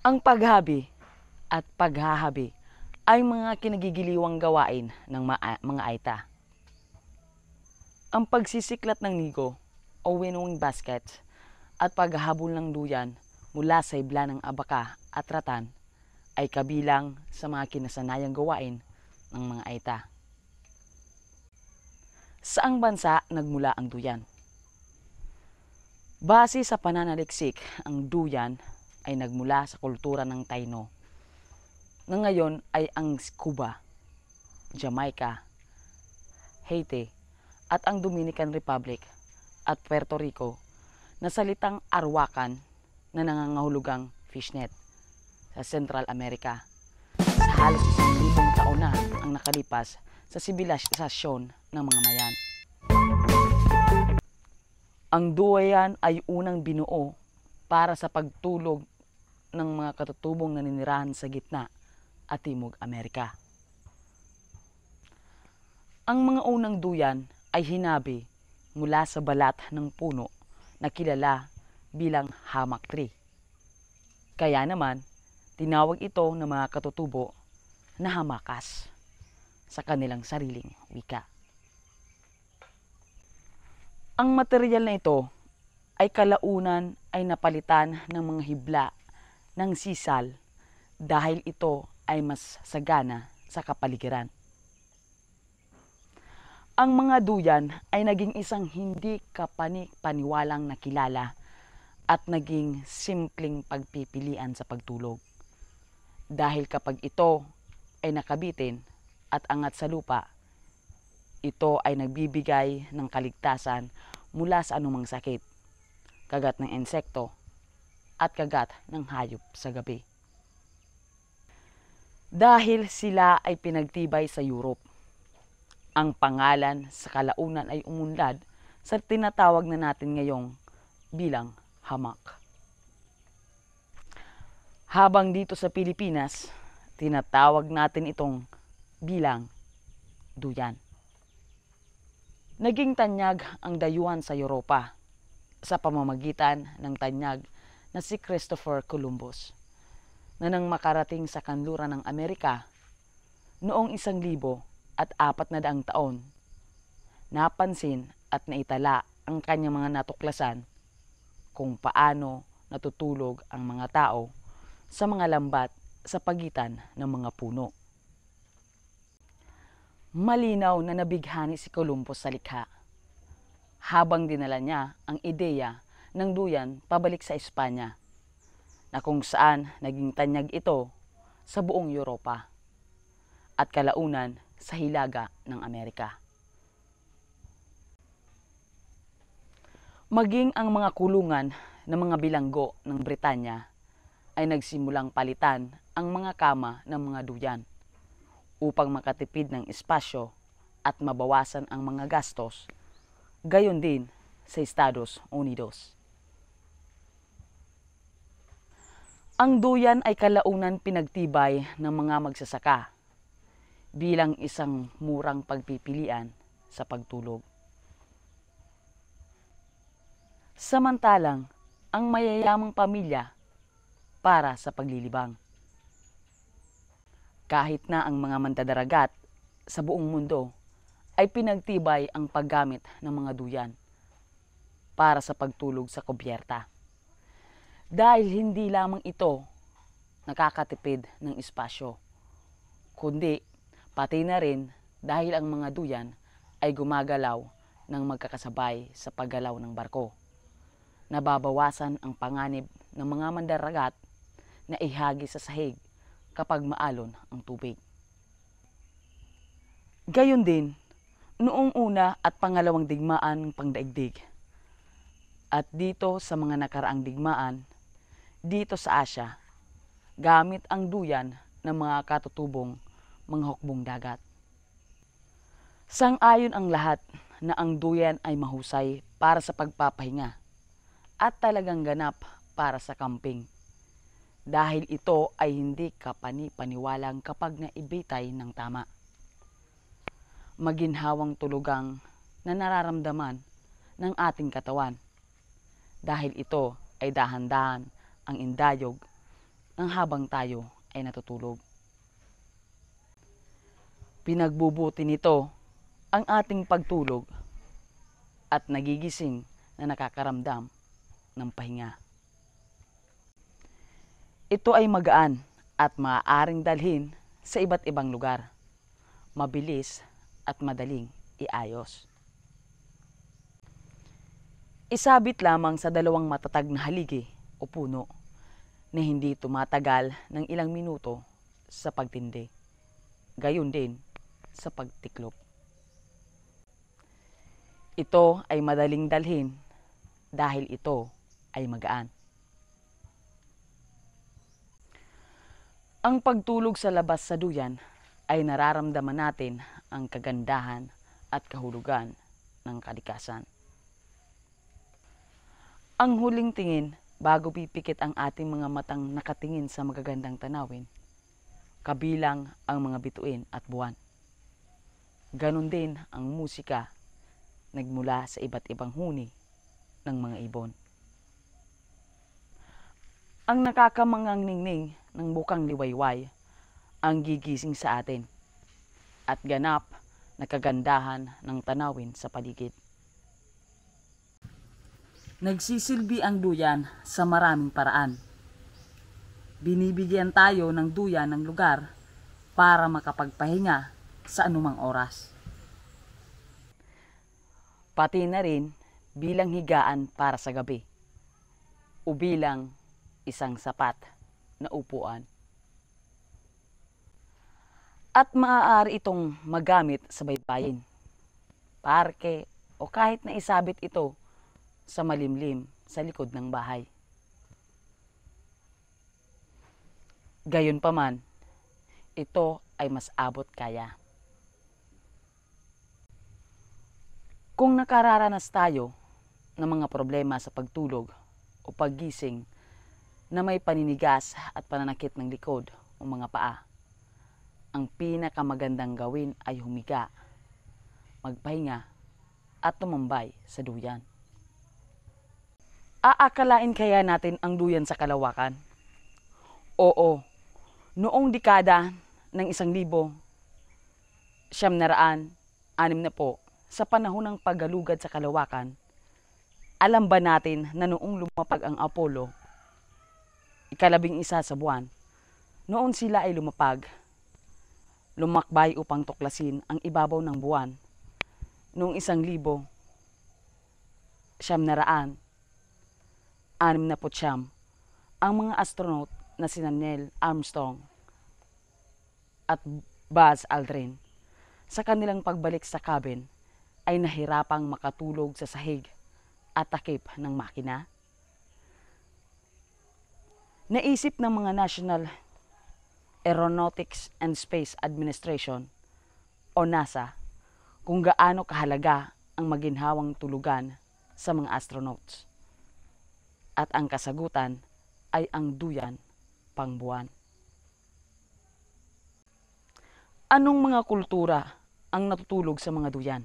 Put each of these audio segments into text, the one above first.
Ang paghabi at paghahabi ay mga kinagigiliwang gawain ng mga Aita. Ang pagsisiklat ng nigo o winnowing basket at paghahabol ng duyan mula sa ibla ng abaka at ratan ay kabilang sa mga kinasanayang gawain ng mga Aita. Saang bansa nagmula ang duyan? Base sa pananaliksik, ang duyan ay nagmula sa kultura ng Taino, na ngayon ay ang Cuba, Jamaica, Haiti, at ang Dominican Republic at Puerto Rico, na salitang Arawakan na nangangahulugang fishnet sa Central America. Sa halos 1,000 taon na ang nakalipas sa sibilisasyon ng mga Mayan. Ang duyan ay unang binuo para sa pagtulog ng mga katutubong naninirahan sa gitna at timog Amerika. Ang mga unang duyan ay hinabi mula sa balat ng puno na kilala bilang hammock tree. Kaya naman, tinawag ito ng mga katutubo na hamakas sa kanilang sariling wika. Ang material na ito ay kalaunan ay napalitan ng mga hibla ng sisal dahil ito ay mas sagana sa kapaligiran. Ang mga duyan ay naging isang hindi kapani-paniwalang nakilala at naging simpleng pagpipilian sa pagtulog. Dahil kapag ito ay nakabitin at angat sa lupa, ito ay nagbibigay ng kaligtasan mula sa anumang sakit, kagat ng insekto, at kagat ng hayop sa gabi. Dahil sila ay pinagtibay sa Europe, ang pangalan sa kalaunan ay umunlad sa tinatawag na natin ngayong bilang hamak. Habang dito sa Pilipinas, tinatawag natin itong bilang duyan. Naging tanyag ang dayuhan sa Europa sa pamamagitan ng tanyag na si Christopher Columbus na nang makarating sa kanluran ng Amerika noong 1,400 taon, napansin at naitala ang kanyang mga natuklasan kung paano natutulog ang mga tao sa mga lambat sa pagitan ng mga puno. Malinaw na nabighani si Columbus sa likha habang dinala niya ang ideya ng duyan pabalik sa Espanya, na kung saan naging tanyag ito sa buong Europa at kalaunan sa hilaga ng Amerika. Maging ang mga kulungan ng mga bilanggo ng Britanya ay nagsimulang palitan ang mga kama ng mga duyan upang makatipid ng espasyo at mabawasan ang mga gastos, gayon din sa Estados Unidos. Ang duyan ay kalaunan pinagtibay ng mga magsasaka bilang isang murang pagpipilian sa pagtulog. Samantalang, ang mayayamang pamilya para sa paglilibang. Kahit na ang mga mandadaragat sa buong mundo ay pinagtibay ang paggamit ng mga duyan para sa pagtulog sa kubyerta. Dahil hindi lamang ito nakakatipid ng espasyo, kundi pati na rin dahil ang mga duyan ay gumagalaw ng magkakasabay sa paggalaw ng barko. Nababawasan ang panganib ng mga mandaragat na ihagi sa sahig kapag maalon ang tubig. Gayon din, noong una at pangalawang digmaan ng pangdaigdig, at dito sa mga nakaraang digmaan, dito sa Asya, gamit ang duyan ng mga katutubong mga hukbong dagat. Sang-ayon ang lahat na ang duyan ay mahusay para sa pagpapahinga at talagang ganap para sa camping. Dahil ito ay hindi kapani-paniwalang kapag naibitay ng tama. Maginhawang tulugang na nararamdaman ng ating katawan. Dahil ito ay dahan-dahan ang indayog ng habang tayo ay natutulog. Pinagbubuti nito ang ating pagtulog at nagigising na nakakaramdam ng pahinga. Ito ay magaan at maaaring dalhin sa iba't ibang lugar, mabilis at madaling iayos. Isabit lamang sa dalawang matatag na haligi o puno na hindi tumatagal ng ilang minuto sa pagtindi, gayon din sa pagtiklop. Ito ay madaling dalhin dahil ito ay magaan. Ang pagtulog sa labas sa duyan ay nararamdaman natin ang kagandahan at kahulugan ng kalikasan. Ang huling tingin bago pipikit ang ating mga matang nakatingin sa magagandang tanawin, kabilang ang mga bituin at buwan. Ganon din ang musika nagmula sa iba't ibang huni ng mga ibon. Ang nakakamangang ningning ng bukang liwayway ang gigising sa atin at ganap na kagandahan ng tanawin sa paligid. Nagsisilbi ang duyan sa maraming paraan. Binibigyan tayo ng duyan ng lugar para makapagpahinga sa anumang oras. Pati na rin bilang higaan para sa gabi o bilang isang sapat na upuan. At maaari itong magamit sa baybayin, parke o kahit na isabit ito sa malimlim sa likod ng bahay. Gayunpaman, ito ay mas abot kaya. Kung nakararanas tayo ng mga problema sa pagtulog o paggising na may paninigas at pananakit ng likod o mga paa, ang pinakamagandang gawin ay humiga, magpahinga at tumambay sa duyan. Aakalain kaya natin ang duyan sa kalawakan? Oo, noong dekada ng 1960 sa panahon ng paggalugad sa kalawakan, alam ba natin na noong lumapag ang Apollo, ika-11 sa buwan, noon sila ay lumakbay upang tuklasin ang ibabaw ng buwan, noong 1969, ang mga astronaut na sina Neil Armstrong at Buzz Aldrin sa kanilang pagbalik sa cabin ay nahirapang makatulog sa sahig at takip ng makina. Naisip ng mga National Aeronautics and Space Administration o NASA kung gaano kahalaga ang maginhawang tulugan sa mga astronauts. At ang kasagutan ay ang duyan pangbuwan. Anong mga kultura ang natutulog sa mga duyan?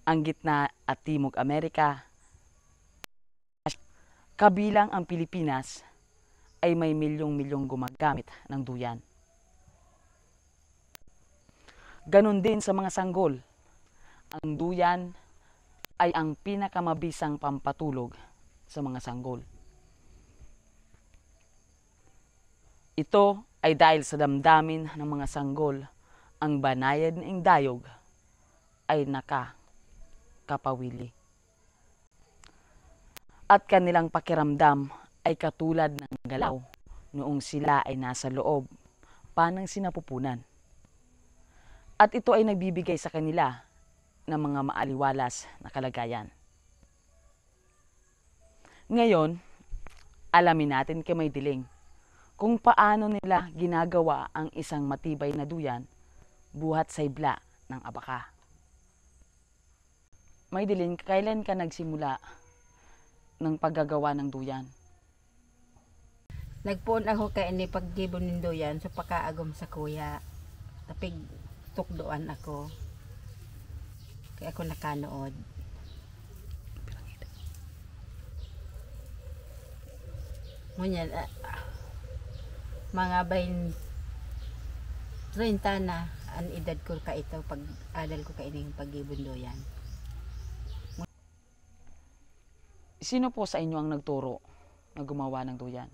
Ang Gitna at Timog Amerika, kabilang ang Pilipinas, ay may milyong-milyong gumagamit ng duyan. Ganon din sa mga sanggol. Ang duyan ay ang pinakamabisang pampatulog sa mga sanggol. Ito ay dahil sa damdamin ng mga sanggol, ang banayad ng dayog ay nakakapawili. At kanilang pakiramdam ay katulad ng galaw noong sila ay nasa loob pa ng sinapupunan. At ito ay nagbibigay sa kanila ng mga maaliwalas na kalagayan. Ngayon, alamin natin kay May Diling kung paano nila ginagawa ang isang matibay na duyan buhat sa ibla ng abaka. May Diling, kailan ka nagsimula ng paggagawa ng duyan? Nagpuon ako kay ni paggibon ng duyan sa pakaagom sa kuya. Tapig tukdoan ako. Kaya ako nakanood. Ngunyan, mga 30 na ang edad ko ka ito pag adal ko ka ining paggibundoyan. Sino po sa inyo ang nagturo na gumawa ng duyan?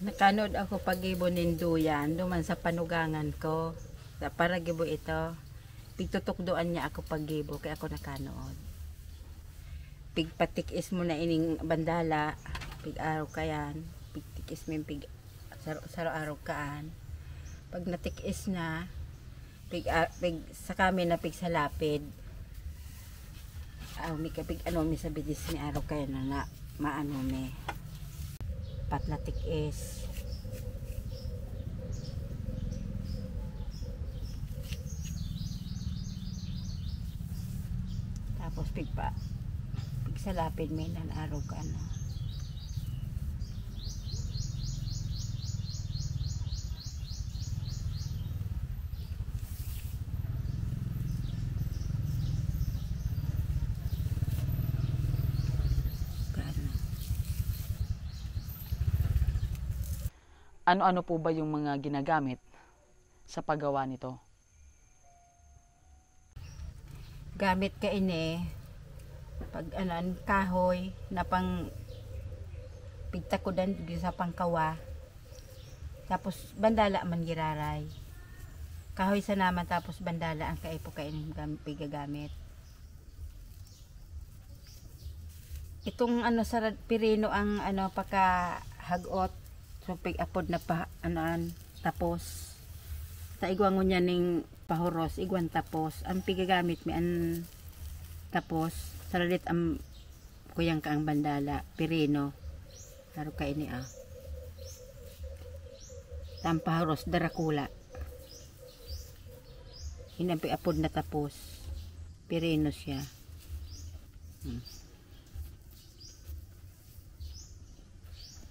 Nakanood ako paggibon ng duyan duman sa panugangan ko. Sa paragibo ito, pigtutukdoan niya ako paggibo kaya ako nakanood. Pigpatikis mo na ining bandala, pig-araw kayan, pigtikis mo yung saro-araw kaan. Pag natikis na, sa kami na pig sa lapid, mi kapig mi sa bidis ni araw kayo na maano mi pat natikis. Tapos pig sa lapid may nan araw ka na. Ano-ano po ba yung mga ginagamit sa paggawa nito? Gamit ka ini pag kahoy na pang pigtakudan sa pangkawa, tapos bandala man giraray kahoy sa naman, tapos bandala ang kaipo kainin pigagamit. Itong sa pirino ang pagkahagot, so pig-apod na tapos sa igwangon niya ning pahuros igwan tapos ang pigagamit mi an tapos saralit ang kuyang ka ang bandala pirino haro ka ini ang pahuros darakula inang apod na tapos pirino siya.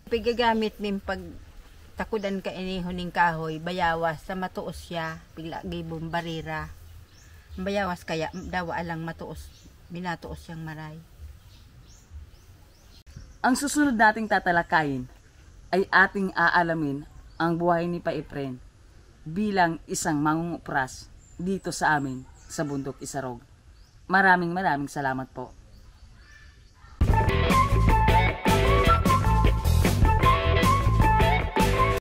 Pigagamit min pag takudan ka ini huning kahoy, bayawas sa matuos siya, bigla gibong barira. Bayawas kaya dawa alang matuos, minatuos siyang maray. Ang susunod nating tatalakayin ay ating aalamin ang buhay ni Pa Efren bilang isang mangungupras dito sa amin sa Bundok Isarog. Maraming salamat po.